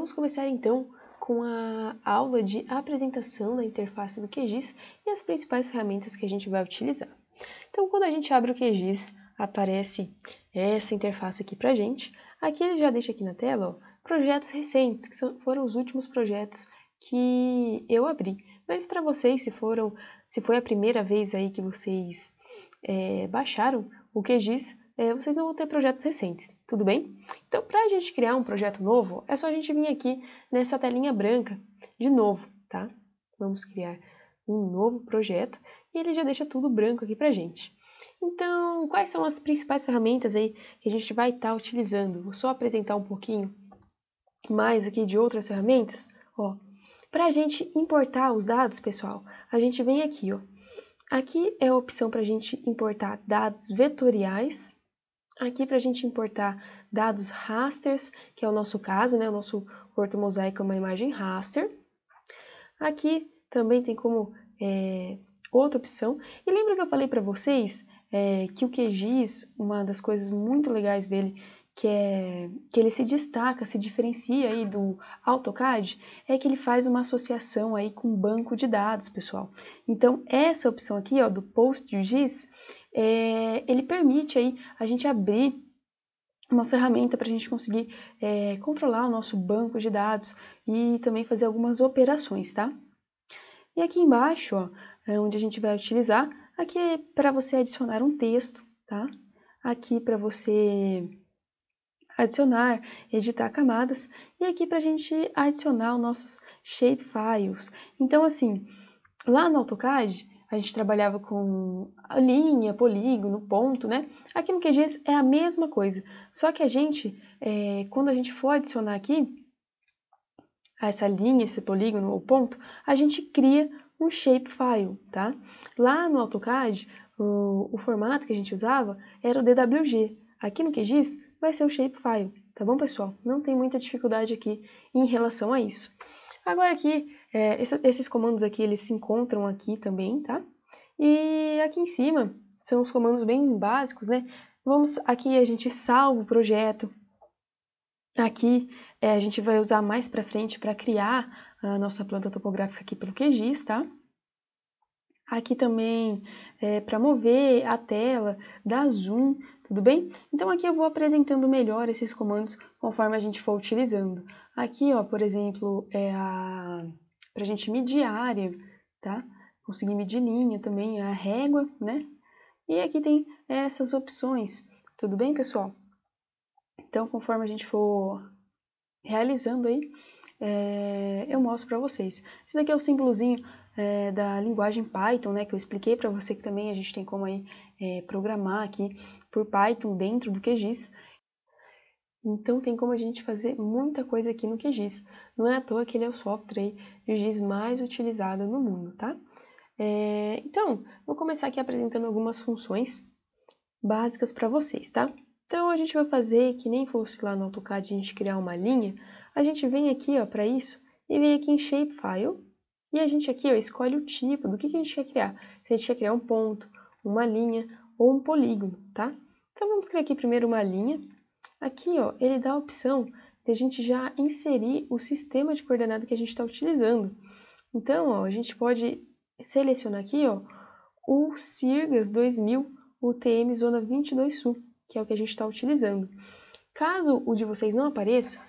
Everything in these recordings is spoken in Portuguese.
vamos começar então com a aula de apresentação da interface do QGIS e as principais ferramentas que a gente vai utilizar. Então, quando a gente abre o QGIS, aparece essa interface aqui pra gente. Aqui ele já deixa aqui na tela, ó, projetos recentes, que foram os últimos projetos que eu abri. Mas para vocês, se foi a primeira vez aí que vocês baixaram o QGIS, vocês não vão ter projetos recentes, tudo bem? Então, para a gente criar um projeto novo, é só a gente vir aqui nessa telinha branca de novo, tá? Vamos criar um novo projeto e ele já deixa tudo branco aqui pra gente. Então, quais são as principais ferramentas aí que a gente vai estar utilizando? Vou só apresentar um pouquinho mais aqui de outras ferramentas. Ó, para a gente importar os dados, pessoal, a gente vem aqui, ó. Aqui é a opção para a gente importar dados vetoriais. Aqui para a gente importar dados rasters, que é o nosso caso, né? O nosso ortomosaico é uma imagem raster. Aqui também tem como outra opção. E lembra que eu falei para vocês que o QGIS, uma das coisas muito legais dele, que ele se destaca, se diferencia aí do AutoCAD, é que ele faz uma associação aí com banco de dados, pessoal. Então, essa opção aqui, ó, do PostGIS, ele permite aí a gente abrir uma ferramenta para a gente conseguir controlar o nosso banco de dados e também fazer algumas operações, tá? E aqui embaixo, ó, onde a gente vai utilizar, aqui é para você adicionar um texto, tá? Aqui para você adicionar, editar camadas, e aqui para a gente adicionar os nossos shapefiles. Então, assim, lá no AutoCAD, a gente trabalhava com a linha, polígono, ponto, né? Aqui no QGIS é a mesma coisa, só que a gente, quando a gente for adicionar aqui, essa linha, esse polígono ou ponto, a gente cria um shapefile, tá? Lá no AutoCAD, o formato que a gente usava era o DWG. Aqui no QGIS vai ser o shapefile, tá bom, pessoal? Não tem muita dificuldade aqui em relação a isso. Agora aqui, esses comandos aqui, eles se encontram aqui também, tá? E aqui em cima, são os comandos bem básicos, né? Aqui a gente salva o projeto. Aqui a gente vai usar mais para frente para criar a nossa planta topográfica aqui pelo QGIS, tá? Aqui também para mover a tela, dar zoom, tudo bem? Então aqui eu vou apresentando melhor esses comandos conforme a gente for utilizando. Aqui, ó, por exemplo, para a gente medir a área, tá? Conseguir medir linha também, a régua, né? E aqui tem essas opções, tudo bem, pessoal? Então, conforme a gente for realizando aí, eu mostro para vocês. Esse daqui é o símbolozinho da linguagem Python, né, que eu expliquei para você que também a gente tem como aí programar aqui por Python dentro do QGIS. Então tem como a gente fazer muita coisa aqui no QGIS. Não é à toa que ele é o software aí de GIS mais utilizado no mundo, tá? Então, vou começar aqui apresentando algumas funções básicas para vocês, tá? Então a gente vai fazer que nem fosse lá no AutoCAD a gente criar uma linha. A gente vem aqui, ó, para isso e vem aqui em Shapefile e a gente aqui, ó, escolhe o tipo do que a gente quer criar. Se a gente quer criar um ponto, uma linha ou um polígono, tá? Então vamos criar aqui primeiro uma linha. Aqui, ó, ele dá a opção de a gente já inserir o sistema de coordenada que a gente está utilizando. Então, ó, a gente pode selecionar aqui, ó, o CIRGAS 2000 UTM Zona 22 Sul, que é o que a gente está utilizando. Caso o de vocês não apareça,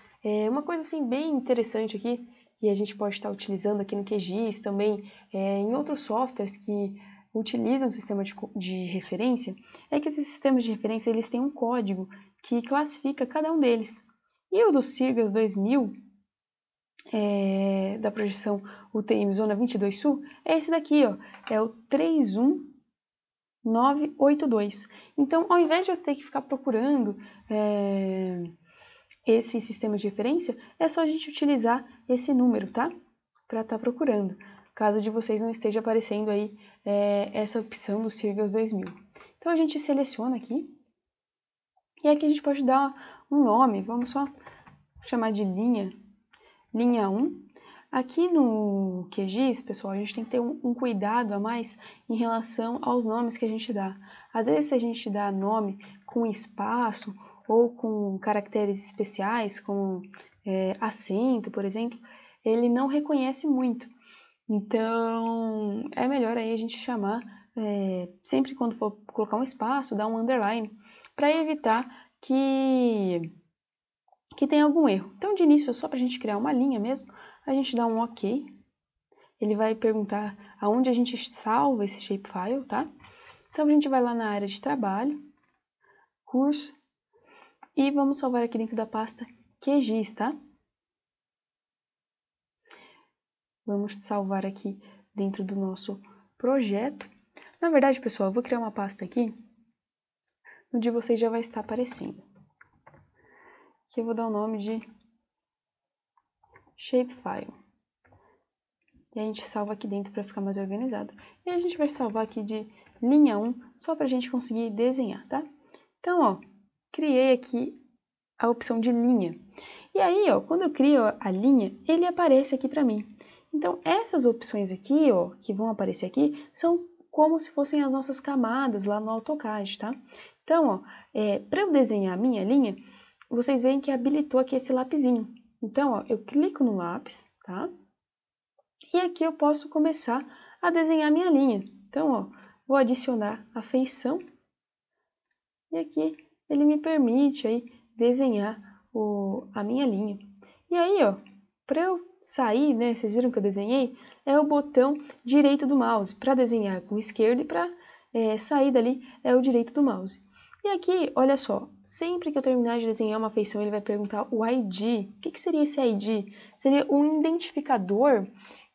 uma coisa assim bem interessante aqui, que a gente pode estar utilizando aqui no QGIS, também em outros softwares que utilizam o sistema de referência, é que esses sistemas de referência eles têm um código que classifica cada um deles. E o do CIRGAS 2000, da projeção UTM Zona 22 Sul, é esse daqui, ó, é o 31982. Então, ao invés de você ter que ficar procurando esse sistema de referência, é só a gente utilizar esse número, tá? Para estar procurando, caso de vocês não esteja aparecendo aí essa opção do CIRGAS 2000. Então, a gente seleciona aqui, e aqui a gente pode dar um nome, vamos só chamar de linha 1. Aqui no QGIS, pessoal, a gente tem que ter um cuidado a mais em relação aos nomes que a gente dá. Às vezes, se a gente dá nome com espaço ou com caracteres especiais, como acento, por exemplo, ele não reconhece muito. Então, é melhor aí a gente chamar, sempre quando for colocar um espaço, dar um underline, para evitar que tenha algum erro. Então, de início, só para a gente criar uma linha mesmo, a gente dá um OK. Ele vai perguntar aonde a gente salva esse shapefile, tá? Então, a gente vai lá na área de trabalho, curso, e vamos salvar aqui dentro da pasta QGIS, tá? Vamos salvar aqui dentro do nosso projeto. Na verdade, pessoal, eu vou criar uma pasta aqui, onde vocês já vai estar aparecendo. Aqui eu vou dar o nome de Shapefile. E a gente salva aqui dentro para ficar mais organizado. E a gente vai salvar aqui de linha 1, só para a gente conseguir desenhar, tá? Então, ó, criei aqui a opção de linha. E aí, ó, quando eu crio a linha, ele aparece aqui para mim. Então, essas opções aqui, ó, que vão aparecer aqui, são como se fossem as nossas camadas lá no AutoCAD, tá? Então, ó, para eu desenhar a minha linha, vocês veem que habilitou aqui esse lapisinho. Então, ó, eu clico no lápis, tá? E aqui eu posso começar a desenhar a minha linha. Então, ó, vou adicionar a feição. E aqui ele me permite aí desenhar a minha linha. E aí, ó, para eu sair, né, vocês viram que eu desenhei, é o botão direito do mouse. Para desenhar com o esquerdo e para sair dali é o direito do mouse. E aqui, olha só, sempre que eu terminar de desenhar uma feição, ele vai perguntar o ID. O que seria esse ID? Seria um identificador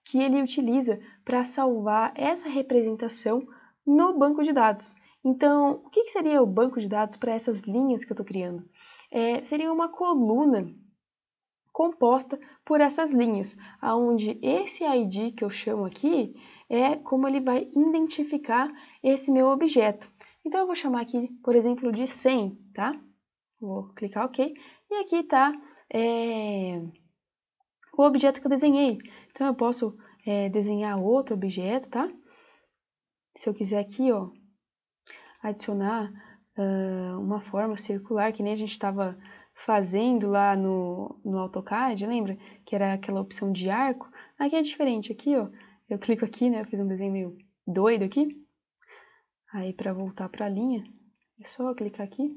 que ele utiliza para salvar essa representação no banco de dados. Então, o que seria o banco de dados para essas linhas que eu estou criando? Seria uma coluna composta por essas linhas, onde esse ID que eu chamo aqui é como ele vai identificar esse meu objeto. Então, eu vou chamar aqui, por exemplo, de 100, tá? Vou clicar OK. E aqui está o objeto que eu desenhei. Então, eu posso desenhar outro objeto, tá? Se eu quiser aqui, ó, adicionar uma forma circular, que nem a gente estava fazendo lá no AutoCAD, lembra? Que era aquela opção de arco. Aqui é diferente, aqui, ó, eu clico aqui, né? Eu fiz um desenho meio doido aqui. Aí, para voltar para a linha, é só clicar aqui.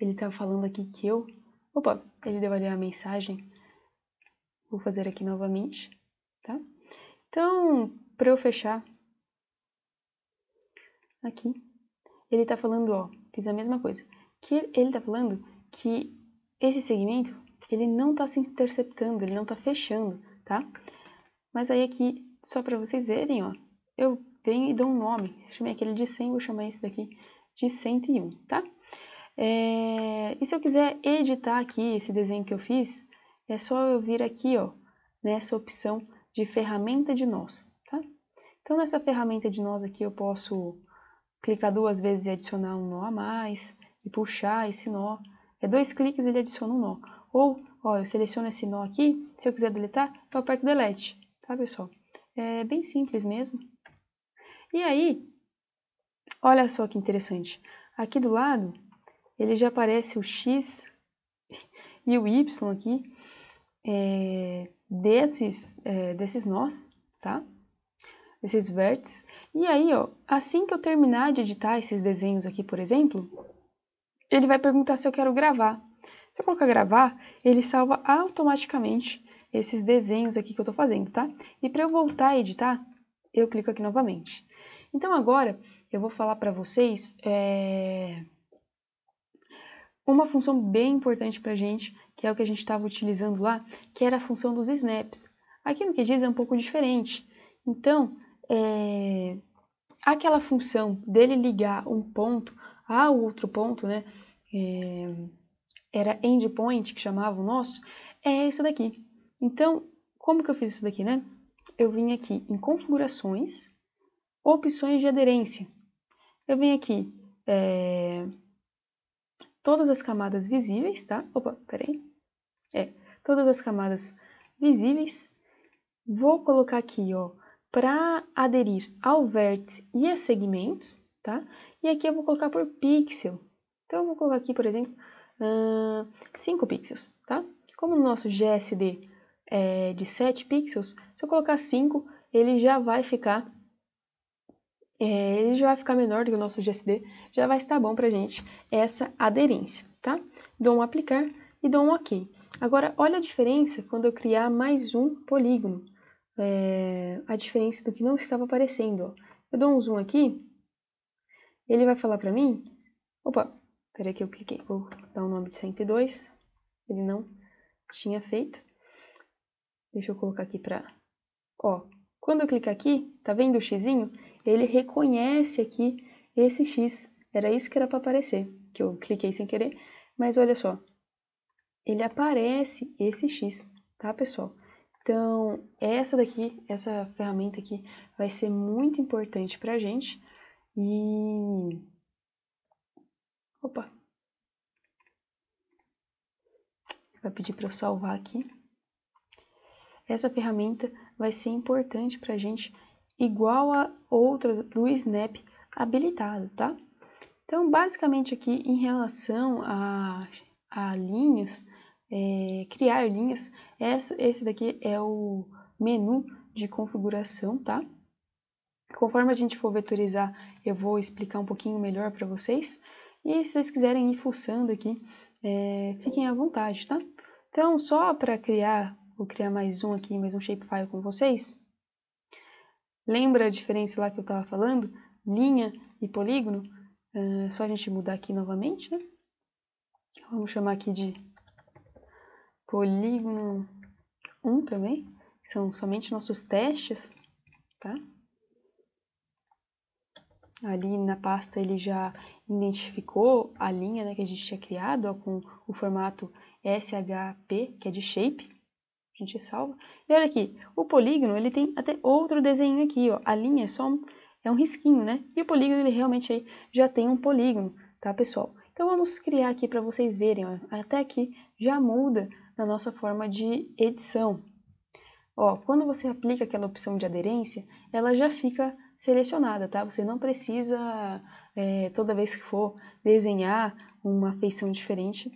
Ele está falando aqui que eu... Opa, ele deu ali a mensagem. Vou fazer aqui novamente, tá? Então, para eu fechar aqui, ele está falando, ó, fiz a mesma coisa. Que ele está falando que esse segmento, ele não está se interceptando, ele não está fechando, tá? Mas aí aqui, só para vocês verem, ó, eu venho e dou um nome. Chamei aquele de 100, vou chamar esse daqui de 101, tá? E se eu quiser editar aqui esse desenho que eu fiz, é só eu vir aqui, ó, nessa opção de ferramenta de nós, tá? Então, nessa ferramenta de nós aqui, eu posso clicar 2 vezes e adicionar um nó a mais, e puxar esse nó. 2 cliques ele adiciona um nó. Ou, ó, eu seleciono esse nó aqui, se eu quiser deletar, eu aperto Delete, tá, pessoal? É bem simples mesmo. E aí, olha só que interessante. Aqui do lado, ele já aparece o X e o Y aqui desses nós, tá? Desses vértices. E aí, ó, assim que eu terminar de editar esses desenhos aqui, por exemplo, ele vai perguntar se eu quero gravar. Se eu colocar gravar, ele salva automaticamente esses desenhos aqui que eu tô fazendo, tá? E para eu voltar a editar, eu clico aqui novamente. Então agora, eu vou falar para vocês uma função bem importante para a gente, que é o que a gente estava utilizando lá, que era a função dos snaps. Aqui no QGIS é um pouco diferente. Então, aquela função dele ligar um ponto ao outro ponto, né? Era endpoint, que chamava o nosso, é isso daqui. Então, como que eu fiz isso daqui, né? Eu vim aqui em configurações, opções de aderência. Eu vim aqui, todas as camadas visíveis, tá? Opa, peraí. Todas as camadas visíveis. Vou colocar aqui, ó, para aderir ao vértice e a segmentos, tá? E aqui eu vou colocar por pixel. Então, eu vou colocar aqui, por exemplo, 5 pixels, tá? Como o nosso GSD é de 7 pixels, se eu colocar 5, ele já vai ficar menor do que o nosso GSD, já vai estar bom pra gente essa aderência, tá? Dou um aplicar e dou um OK. Agora, olha a diferença quando eu criar mais um polígono. A diferença do que não estava aparecendo, ó. Eu dou um zoom aqui, ele vai falar pra mim... Opa, peraí que eu cliquei, vou dar um nome de 102, ele não tinha feito. Deixa eu colocar aqui pra... Ó, quando eu clicar aqui, tá vendo o xizinho? Ele reconhece aqui esse X. Era isso que era para aparecer, que eu cliquei sem querer. Mas olha só, ele aparece esse X, tá, pessoal? Então, essa ferramenta aqui, vai ser muito importante pra gente. E... Opa! Vai pedir para eu salvar aqui. Essa ferramenta vai ser importante pra gente, igual a outra do Snap habilitado, tá? Então, basicamente aqui, em relação a linhas, criar linhas, esse daqui é o menu de configuração, tá? Conforme a gente for vetorizar, eu vou explicar um pouquinho melhor para vocês. E se vocês quiserem ir fuçando aqui, fiquem à vontade, tá? Então, só para criar, vou criar mais um aqui, mais um shapefile com vocês. Lembra a diferença lá que eu estava falando? Linha e polígono? Só a gente mudar aqui novamente, né? Vamos chamar aqui de polígono 1 também. São somente nossos testes, tá? Ali na pasta ele já identificou a linha, né, que a gente tinha criado, ó, com o formato SHP, que é de shape. A gente salva. E olha aqui, o polígono ele tem até outro desenho aqui, ó. A linha é um risquinho, né? E o polígono ele realmente aí já tem um polígono, tá, pessoal? Então vamos criar aqui para vocês verem, ó. Até aqui já muda na nossa forma de edição. Ó, quando você aplica aquela opção de aderência, ela já fica selecionada, tá? Você não precisa, toda vez que for desenhar uma feição diferente,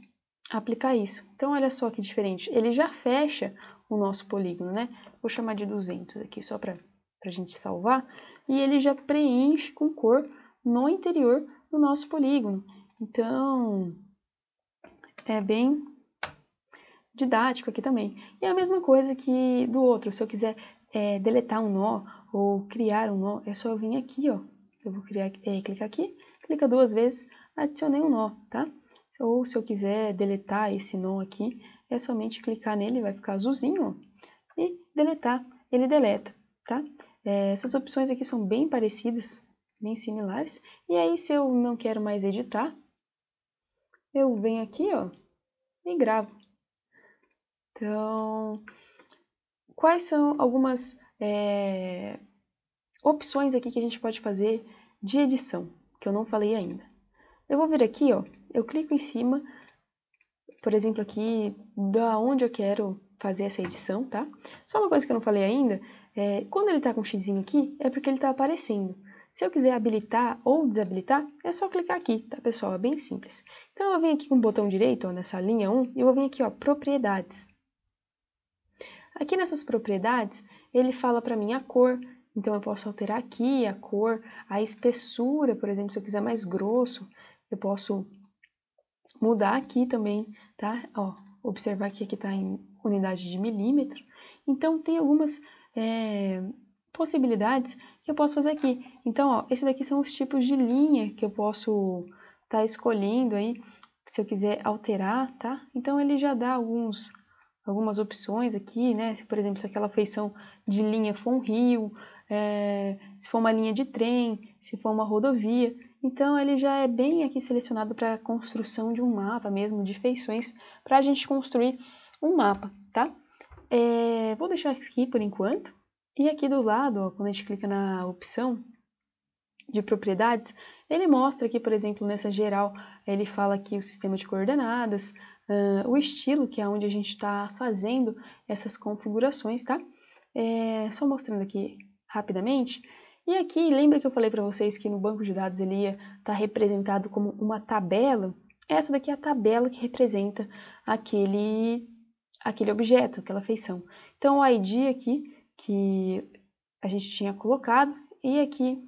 aplicar isso. Então, olha só que diferente. Ele já fecha o nosso polígono, né? Vou chamar de 200 aqui, só para a gente salvar. E ele já preenche com cor no interior do nosso polígono. Então, é bem didático aqui também. E é a mesma coisa que do outro. Se eu quiser deletar um nó ou criar um nó, é só eu vir aqui, ó. Eu vou clicar aqui, clica 2 vezes, adicionei um nó, tá? Ou se eu quiser deletar esse nó aqui, é somente clicar nele, vai ficar azulzinho, ó, e deletar, ele deleta, tá? Essas opções aqui são bem parecidas, bem similares. E aí, se eu não quero mais editar, eu venho aqui, ó, e gravo. Então, quais são algumas opções aqui que a gente pode fazer de edição, que eu não falei ainda? Eu vou vir aqui, ó, eu clico em cima, por exemplo, aqui, da onde eu quero fazer essa edição, tá? Só uma coisa que eu não falei ainda, quando ele tá com um xizinho aqui, é porque ele tá aparecendo. Se eu quiser habilitar ou desabilitar, é só clicar aqui, tá, pessoal? É bem simples. Então, eu venho aqui com o botão direito, ó, nessa linha 1, e eu vou vir aqui, ó, propriedades. Aqui nessas propriedades, ele fala para mim a cor, então eu posso alterar aqui a cor, a espessura, por exemplo, se eu quiser mais grosso, eu posso mudar aqui também, tá? Ó, observar que aqui está em unidade de milímetro. Então, tem algumas possibilidades que eu posso fazer aqui. Então, ó, esses daqui são os tipos de linha que eu posso estar escolhendo aí, se eu quiser alterar, tá? Então, ele já dá algumas opções aqui, né? Por exemplo, se aquela feição de linha for um rio, se for uma linha de trem, se for uma rodovia. Então, ele já é bem aqui selecionado para a construção de um mapa mesmo, de feições, para a gente construir um mapa, tá? Vou deixar aqui por enquanto. E aqui do lado, ó, quando a gente clica na opção de propriedades, ele mostra aqui, por exemplo, nessa geral, ele fala aqui o sistema de coordenadas, o estilo, que é onde a gente está fazendo essas configurações, tá? Só mostrando aqui rapidamente, E aqui, lembra que eu falei para vocês que no banco de dados ele ia estar representado como uma tabela? Essa daqui é a tabela que representa aquele objeto, aquela feição. Então, o ID aqui que a gente tinha colocado, e aqui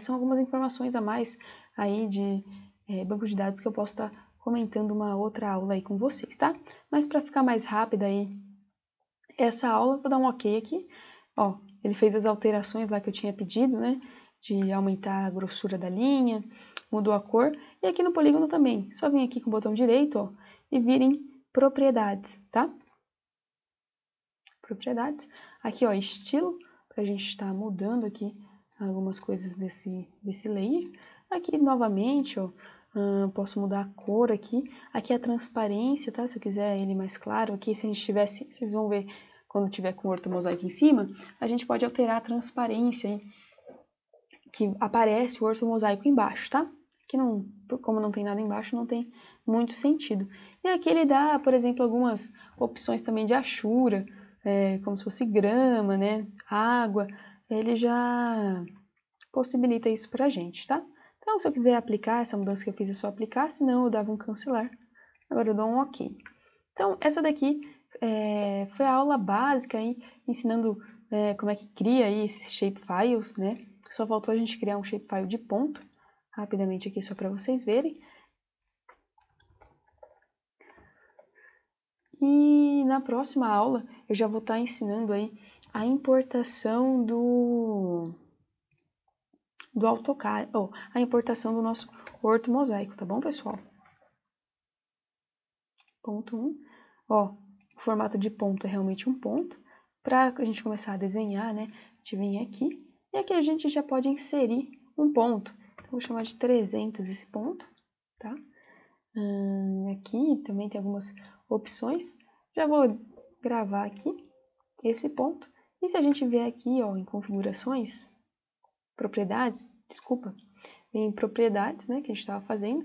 são algumas informações a mais aí de banco de dados que eu posso estar comentando uma outra aula aí com vocês, tá? Mas para ficar mais rápida aí essa aula, vou dar um ok aqui. Ó, ele fez as alterações lá que eu tinha pedido, né? De aumentar a grossura da linha, mudou a cor. E aqui no polígono também, só vim aqui com o botão direito, ó, e vir em propriedades, tá? Propriedades. Aqui, ó, estilo, para a gente estar mudando aqui algumas coisas desse layer. Aqui, novamente, ó, posso mudar a cor aqui. Aqui a transparência, tá? Se eu quiser ele mais claro. Aqui, se a gente tivesse, vocês vão ver quando tiver com o ortomosaico em cima, a gente pode alterar a transparência aí, que aparece o ortomosaico embaixo, tá? Aqui não, como não tem nada embaixo, não tem muito sentido. E aqui ele dá, por exemplo, algumas opções também de achura, como se fosse grama, né? Água, ele já possibilita isso pra gente, tá? Então, se eu quiser aplicar essa mudança que eu fiz, é só aplicar, senão eu dava um cancelar. Agora eu dou um ok. Então, essa daqui foi a aula básica aí, ensinando como é que cria aí esses shapefiles, né? Só faltou a gente criar um shapefile de ponto, rapidamente aqui só para vocês verem. E na próxima aula eu já vou estar ensinando aí a importação do AutoCAD, a importação do nosso ortomosaico, tá bom, pessoal? Ponto 1. Ó, o formato de ponto é realmente um ponto. Para a gente começar a desenhar, né, a gente vem aqui, e aqui a gente já pode inserir um ponto. Então, vou chamar de 300 esse ponto, tá? Aqui também tem algumas opções. Já vou gravar aqui esse ponto. E se a gente vier aqui, ó, em configurações, propriedades, desculpa, em propriedades, né, que a gente estava fazendo,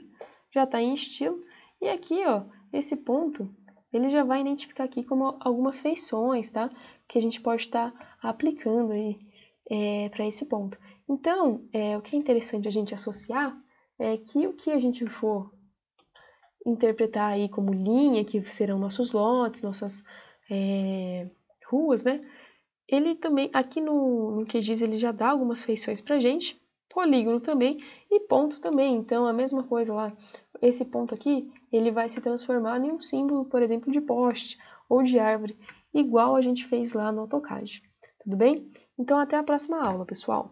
já está em estilo. E aqui, ó, esse ponto, ele já vai identificar aqui como algumas feições, tá? Que a gente pode estar aplicando aí para esse ponto. Então, o que é interessante a gente associar é que o que a gente for interpretar aí como linha, que serão nossos lotes, nossas ruas, né? Ele também, aqui no QGIS, ele já dá algumas feições pra gente, polígono também e ponto também. Então, a mesma coisa lá, esse ponto aqui, ele vai se transformar em um símbolo, por exemplo, de poste ou de árvore, igual a gente fez lá no AutoCAD. Tudo bem? Então, até a próxima aula, pessoal!